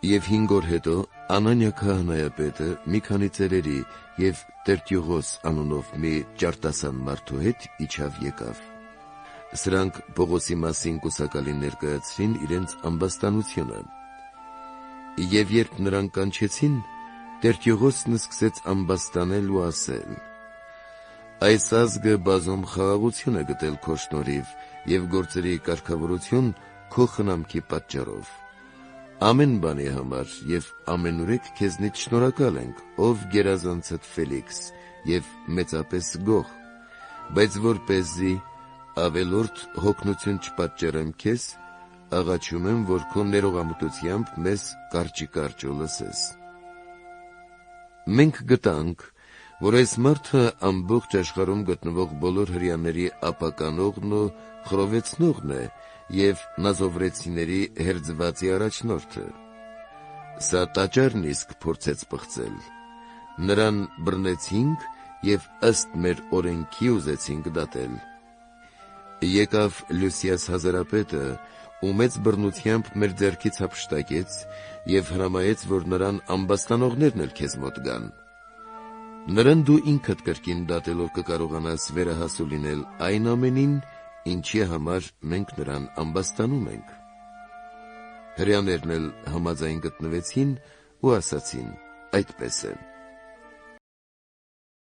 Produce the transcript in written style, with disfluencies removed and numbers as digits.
Եվ 5 օր հետո Անանիա քահանայապետը մի քանի ծերերի և Տերտյուղոս անունով մի ճարտասան մարդու հետ իջավ եկավ։ Սրանք Պողոսի մասին կուսակալին ներկայացրին իրենց ամբաստանությունը։ Եվ երբ նրան կանչեցին, Տերտյուղոսն սկսեց ամբաստանել ու ասել. «Այս ազգը բազում խաղաղություն է գտել քո շնորհիվ և գործերի կարգավորություն քո խնամքի պատճառով։ Ամեն բանի համար և ամենուրեք քեզնից շնորհակալ ենք, ով գերազանցդ Ֆելիքս և մեծապես Գող, բայց որպեսզի ավելորդ հոգնություն չպատճառեմ քեզ, աղաչում եմ, որ քո ներողամտությամբ մեզ կարճիկարճ լսես»։ Մենք գտանք, որ այս մարդը ամբողջ աշխարհում գտնվող բոլոր հրեաների ապականողն ու խռովեցնողն է և նազովրեցիների հերձվածի առաջնորդը։ Սա տաճարն իսկ փորձեց պղծել։ Նրան բռնեցինք և ըստ մեր օրենքի ուզեցինք դատել։ Եկավ Լյուսիաս Հազարապետը ու մեծ բռնությամբ մեր ձեռքից հափշտակեց և հրամայեց, որ նրան ամբաստանողներն էլ քեզ մոտ գան։ Նրան դու ինքդ կրկին դատելով կկարողանաս վերահասու լինել այն ամենին, ինչի համար մենք նրան ամբաստանում ենք։ Հրեաներն էլ համաձայն գտնվեցին ու ասացին. այդպես է։